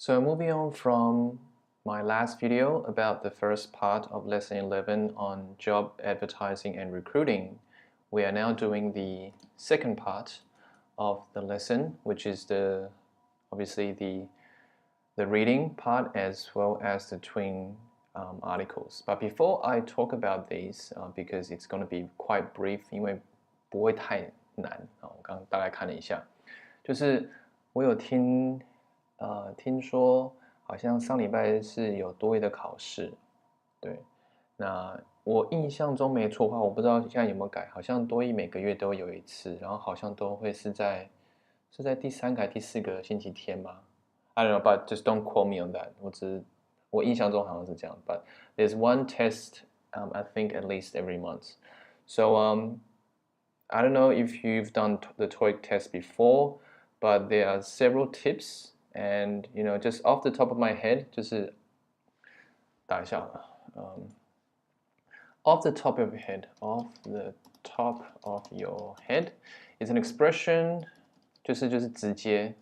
So moving on from my last video about the first part of lesson 11 on job advertising and recruiting, we are now doing the second part of the lesson, which is obviously the reading part as well as the twin articles. But before I talk about these, because it's going to be quite brief, 因为不会太难我刚刚大概看了一下，就是我有听说好像上礼拜是有多益的考试，对，那我印象中没错的话，我不知道现在有没有改，好像多益每个月都有一次，然后好像都会是在第3个还是第4个星期天吧。I don't know, but just don't quote me on that. 我印象中好像是这样 but there's one test, I think at least every month. So I don't know if you've done the TOEIC test before, but there are several tips, and just off the top of my head, 就是打一下off the top of your head is an expression, 就是直接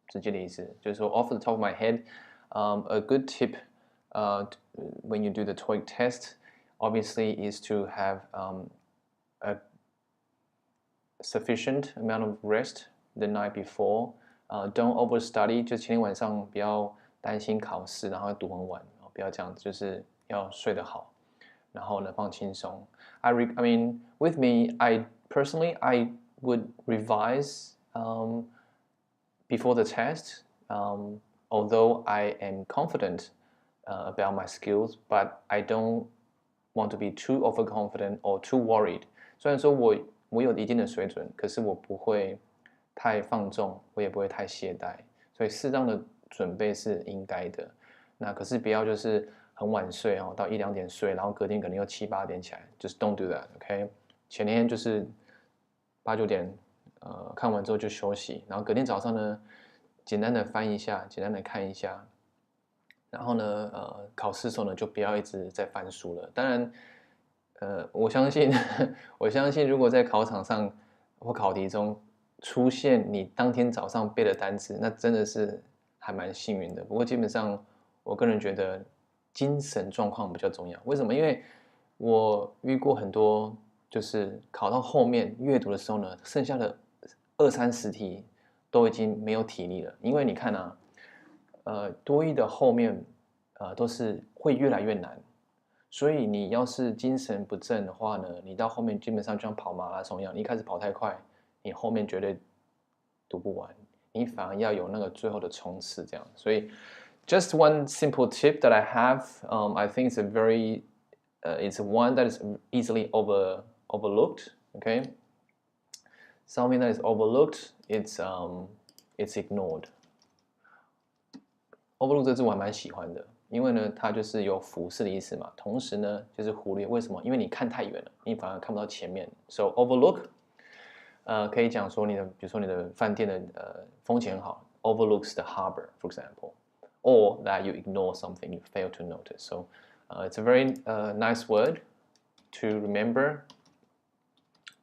直接的意思，就是说 off the top of my head, a good tip when you do the TOEIC test, obviously, is to have a sufficient amount of rest the night before. Don't overstudy, 就前天晚上不要担心考试，然后读很晚，不要这样子，就是要睡得好，然后呢放轻松。I mean, with me, I would revise before the test, although I am confident about my skills, but I don't want to be too overconfident or too worried. 虽然说我有一定的水准，可是我不会太放纵，我也不会太懈怠，所以适当的准备是应该的。那可是不要就是很晚睡到1、2点睡，然后隔天可能又7、8点起来，就是 don't do that, OK？ 前天就是8、9点看完之后就休息，然后隔天早上呢简单的翻一下，简单的看一下，然后呢考试的时候呢就不要一直在翻书了。当然我相信如果在考场上或考题中出现你当天早上背的单词，那真的是还蛮幸运的。不过基本上我个人觉得精神状况比较重要。为什么？因为我遇过很多就是考到后面阅读的时候呢，剩下的20、30题都已经没有体力了。因为你看多益的后面都是会越来越难，所以你要是精神不振的话呢，你到后面基本上就像跑马拉松一样，你一开始跑太快，你后面绝对读不完，你反而要有那个最后的冲刺这样。所以 just one simple tip that I have, I think it's it's one that is easily overlooked, okay? Something that is overlooked, it's ignored. Overlook 这字我还蛮喜欢的，因为呢它就是有俯视的意思嘛，同时呢就是忽略。为什么？因为你看太远了，你反而看不到前面。So overlook 可以讲说比如说你的饭店的风景很好 overlooks the harbor, for example, or that you ignore something you fail to notice. So it's a very nice word to remember.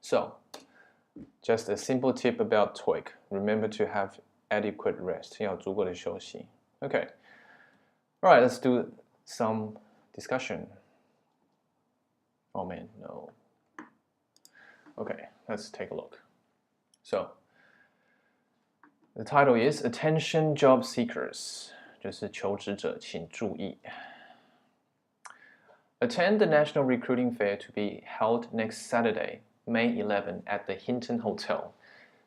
So just a simple tip about TOEIC. Remember to have adequate rest. 要有足够的休息。Okay. All right, let's do some discussion. Oh man, no. Okay, let's take a look. So, the title is Attention Job Seekers. 就是求职者请注意。Attend the National Recruiting Fair to be held next Saturday, May 11, at the Hinton Hotel.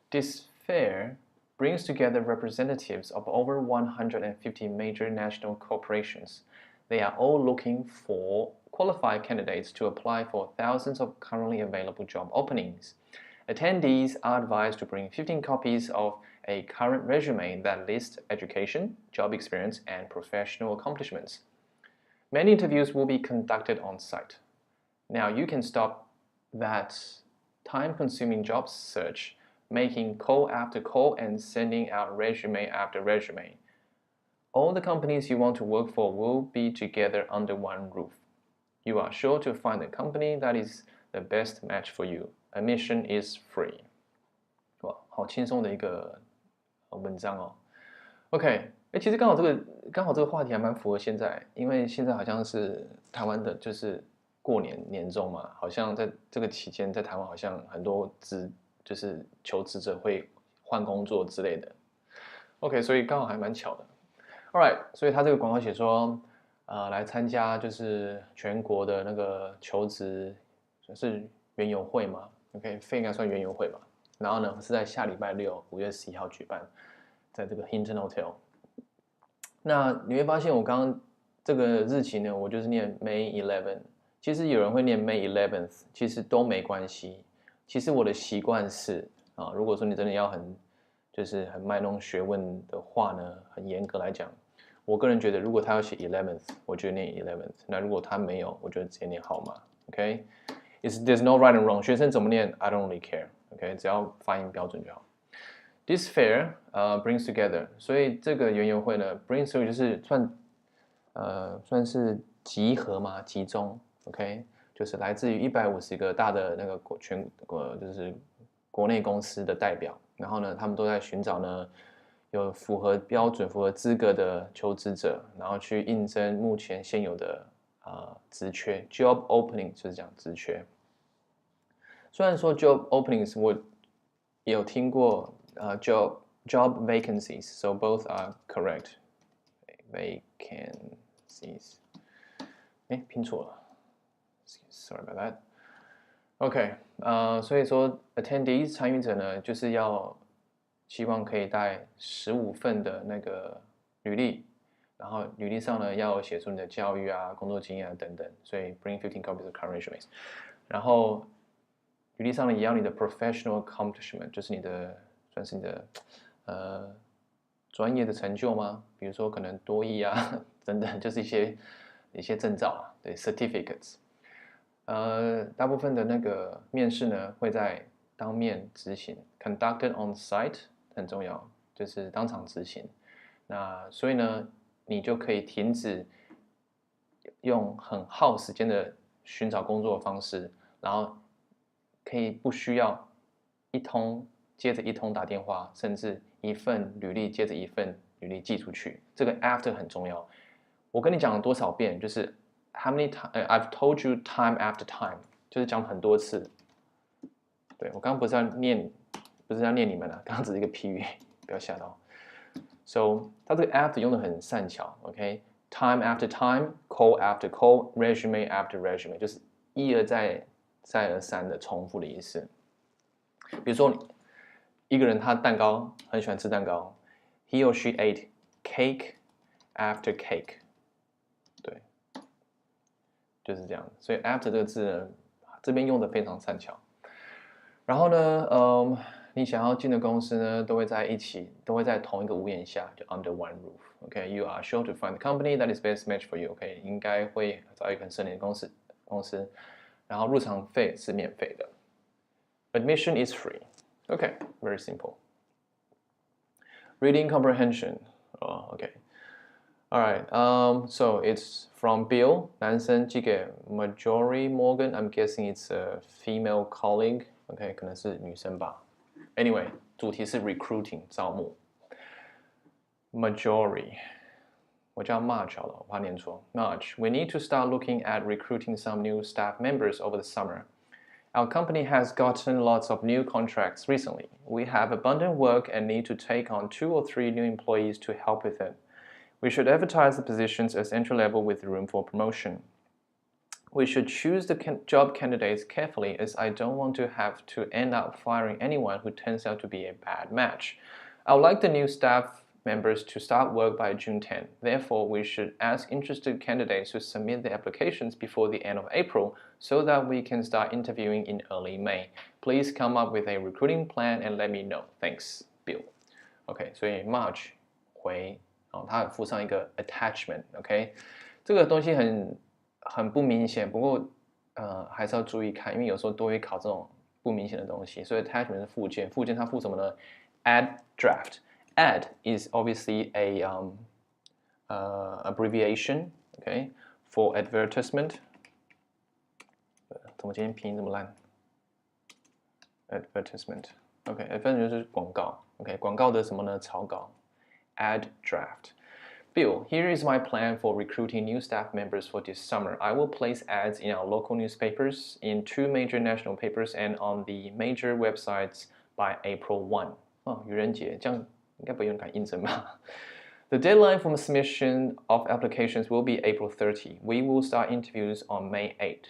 This fair brings together representatives of over 150 major national corporations. They are all looking for qualified candidates to apply for thousands of currently available job openings. Attendees are advised to bring 15 copies of a current resume that lists education, job experience, and professional accomplishments. Many interviews will be conducted on site. Now you can stop that time-consuming job search, making call after call and sending out resume after resume. All the companies you want to work for will be together under one roof. You are sure to find a company that is the best match for you. Admission is free. 哇，好轻松的一个文章哦。OK，其实刚好这个话题还蛮符合现在，因为现在好像是台湾的，就是过年终嘛，好像在这个期间，在台湾好像很多就是求职者会换工作之类的。OK， 所以刚好还蛮巧的。All right， 所以他这个广告写说，来参加就是全国的那个求职是园游会嘛 ？OK， 应该算园游会吧。然后呢是在下礼拜6， 5月11号举办，在这个 Hinton Hotel。那你会发现我刚刚这个日期呢，我就是念 May 11。其实有人会念 May 11th， 其实都没关系。其实我的习惯是如果说你真的要就是很卖弄学问的话呢，很严格来讲，我个人觉得如果他要写 11th， 我就念 11th。那如果他没有，我就直接念号码。OK，there's no right and wrong。学生怎么念 ，I don't really care。OK，只要发音标准就好。This fair brings together， 所以这个园游会呢 brings together 就是算是集合嘛，集中 ，OK， 就是来自于150个大的那个就是国内公司的代表，然后呢，他们都在寻找呢有符合标准、符合资格的求职者，然后去应征目前现有的职缺 ，job opening 就是讲职缺。虽然说 job openings 我也有听过job vacancies，so both are correct. Vacancies， 拼错了 ，sorry about that. OK， 所以说 attendees 参与者呢，就是要希望可以带15份的那个履历，然后履历上呢要写出你的教育啊、工作经验啊等等，所以 bring 15 copies of current resumes。然后履历上呢也要你的 professional accomplishment， 就是算是你的专业的成就吗？比如说可能多益啊等等，就是一些证照啊，对 certificates。大部分的那个面试呢会在当面执行 ，conducted on site 很重要，就是当场执行。那所以呢，你就可以停止用很耗时间的寻找工作的方式，然后可以不需要一通接着一通打电话，甚至一份履历接着一份履历寄出去。这个 after 很重要。我跟你讲了多少遍，就是 how many time I've told you time after time， 就是讲很多次。对，我刚刚不是要念你们啊，刚刚只是一个譬喻，不要吓到。So 它这个 after 用的很善巧 ，OK？Time after time, call after call, resume after resume， 就是一而再再而三的重复的意思。比如说一个人他很喜欢吃蛋糕 ，he or she ate cake after cake， 对，就是这样。所以 after 这个字呢，这边用的非常善巧。然后呢，你想要进的公司呢，都会在同一个屋檐下，就 under one roof。OK，you are sure to find the company that is best match for you。OK， 应该会找一个很适合你的公司。然后入场费是免费的 ，admission is free。OK， very simple。Reading comprehension。OK。All right. So it's from Bill， 男生寄给 Marjorie Morgan。I'm guessing it's a female colleague。OK， 可能是女生吧。Anyway， 主题是 recruiting 招募。Marjorie， 我叫 Marge 好了，我怕念错。Marge, we need to start looking at recruiting some new staff members over the summer. Our company has gotten lots of new contracts recently. We have abundant work and need to take on 2 or 3 new employees to help with it. We should advertise the positions as entry-level with room for promotion. We should choose the job candidates carefully as I don't want to have to end up firing anyone who turns out to be a bad match. I would like the new staff members to start work by June 10. Therefore, we should ask interested candidates to submit their applications before the end of April so that we can start interviewing in early May. Please come up with a recruiting plan and let me know. Thanks, Bill. OK， 所以 Marge 回，他附上一个 attachment。OK， 这个东西很不明显，不过还是要注意看，因为有時候都會考這種不明顯的東西，所以 attachment 是附件，附件它附什麼呢 ？Ad draft. Ad is obviously a abbreviation, okay, for advertisement. 怎麼今天拼音這麼爛 ？Advertisement. OK，advertisement 就是廣告。OK， 廣告的什麼呢？草稿。Ad draft. Bill, here is my plan for recruiting new staff members for this summer. I will place ads in our local newspapers, in 2 major national papers, and on the major websites by April 1. 哦，愚人节，这样应该不会有人敢应征吧？The deadline for submission of applications will be April 30. We will start interviews on May 8.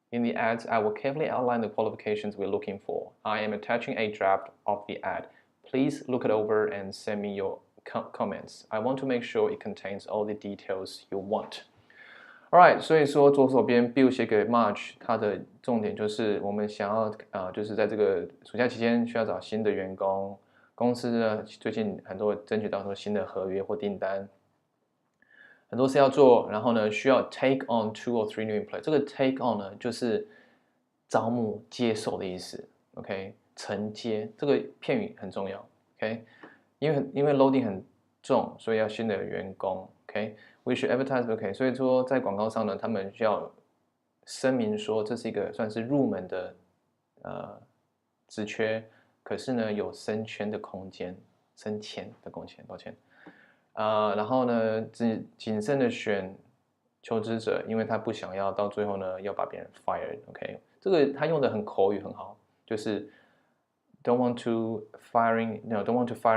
In the ads, I will carefully outline the qualifications we're looking for. I am attaching a draft of the ad. Please look it over and send me your comments. I want to make sure it contains all the details you want. Alright, 所以说左手边 Bill 写给 March， 他的重点就是我们想要就是在这个暑假期间需要找新的员工，公司呢最近很多争取到很多新的合约或订单，很多事要做，然后呢需要 take on 2 or 3 new employees。这个 take on 呢就是招募、接受的意思 ，OK， 承接这个片语很重要 ，OK。因为 loading 很重，所以要新的员工 ，OK。We should advertise OK， 所以说在广告上呢，他们需要声明说这是一个算是入门的职缺，可是呢有升迁的空间，抱歉。然后呢谨慎的选求职者，因为他不想要到最后呢要把别人 fired，OK。这个他用的很口语很好，就是。Don't want to fire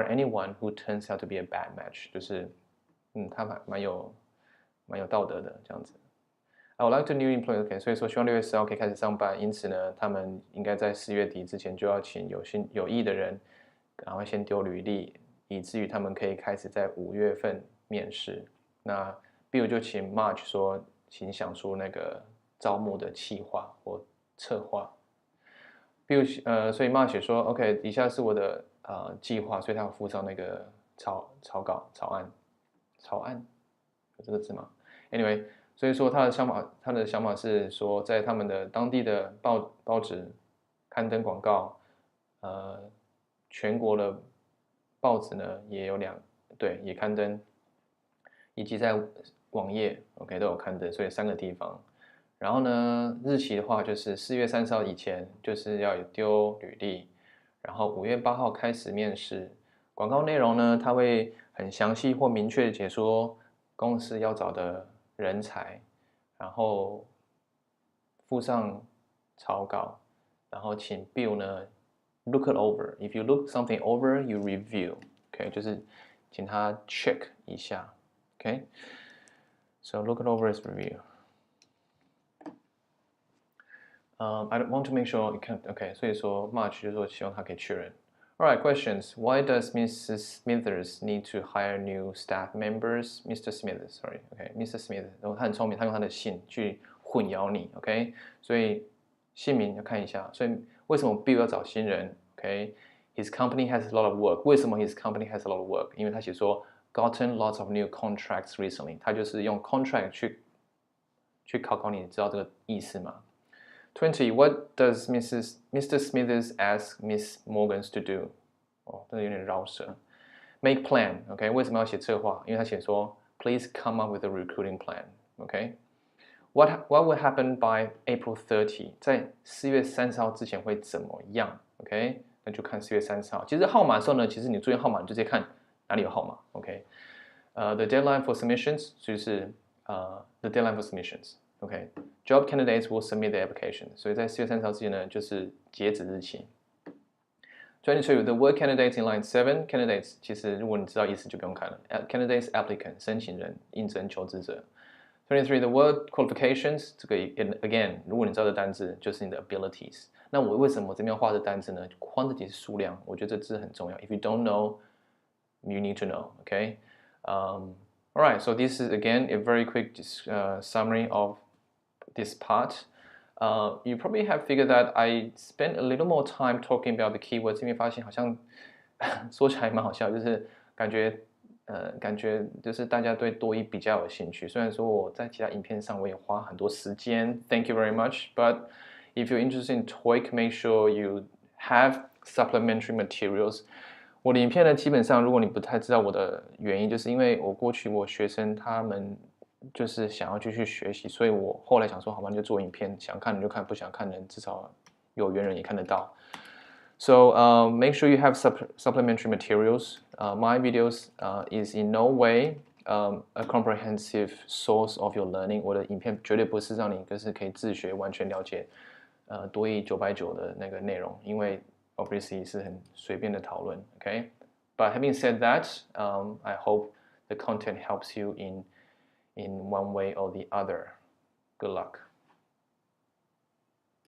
anyone who turns out to be a bad match， 就是他蛮有道德的这样子。I would like to new employee， OK， 所以说希望6月10号可以开始上班，因此呢，他们应该在4月底之前就要请有意的人，赶快先丢履历，以至于他们可以开始在5月份面试。那 Bill 就请 March 说，请想出那个招募的企划或策划。所以 March 说 OK， 以下是我的计划，所以他要附上那个草案，有这个字吗 ？Anyway， 所以说他的想法是说，在他们的当地的报纸刊登广告，全国的报纸呢也有也刊登，以及在网页 OK 都有刊登，所以3个地方。然后呢，日期的话就是4月30号以前，就是要有丢履历，然后5月8号开始面试。广告内容呢，它会很详细或明确的解说公司要找的人才，然后附上草稿，然后请 Bill 呢 look it over. If you look something over, you review. OK， 就是请他 check 一下。OK，so look it over is review. I want to make sure it can. OK， 所以说 March 就说希望他可以确认。Alright, questions. Why does Mrs. Smithers need to hire new staff members? Mr. Smithers, sorry. OK, Mr. Smithers. 然后他很聪明，他用他的姓去混淆你。OK， 所以姓名要看一下。所以为什么 Bill 要找新人 ？OK, his company has a lot of work. 为什么 his company has a lot of work? 因为他写说 gotten lots of new contracts recently. 他就是用 contract 去考你，知道这个意思吗？20. What does Mr. Smithers ask Miss Morgans to do? 哦，这个有点绕舌。Make plan. OK， 为什么要写策划？因为他写说 Please come up with a recruiting plan. OK，What will happen by April 30? 在4月30号之前会怎么样 ？OK， 那就看4月30号。其实号码的时候呢，其实你注意号码，你就直接看哪里有号码。OK，The deadline for submissions 就是the deadline for submissions。OK， Job candidates will submit their application. 所以在4月30号之前呢，就是截止日期。22. The word candidates in line 7. Candidates 其实如果你知道意思就不用看了。Candidates applicant 申请人、应征求职者。23. The word qualifications 这个 again 如果你知道的单字就是你的 abilities。那我为什么这边画的单字呢 ？Quantity 是数量，我觉得这字很重要。If you don't know, you need to know. Okay. Alright. So this is again a very quick summary of this part. You probably have figured that I spent a little more time talking about the keywords， 因为发现好像说起来蛮好笑，就是感觉就是大家对多益比较有兴趣。虽然说我在其他影片上我也花很多时间 ，Thank you very much. But if you're interested in TOEIC, make sure you have supplementary materials. 我的影片呢，基本上如果你不太知道我的原因，就是因为我过去我学生他们。就是想要继续学习，所以我后来想说，好吧，就做影片，想看你就看，不想看人至少有缘人也看得到。So make sure you have supplementary materials. My videos is in no way a comprehensive source of your learning。我的影片绝对不是让你就是可以自学完全了解多益990的那个内容，因为 obviously 是很随便的讨论。Okay, but having said that, I hope the content helps you in one way or the other. Good luck.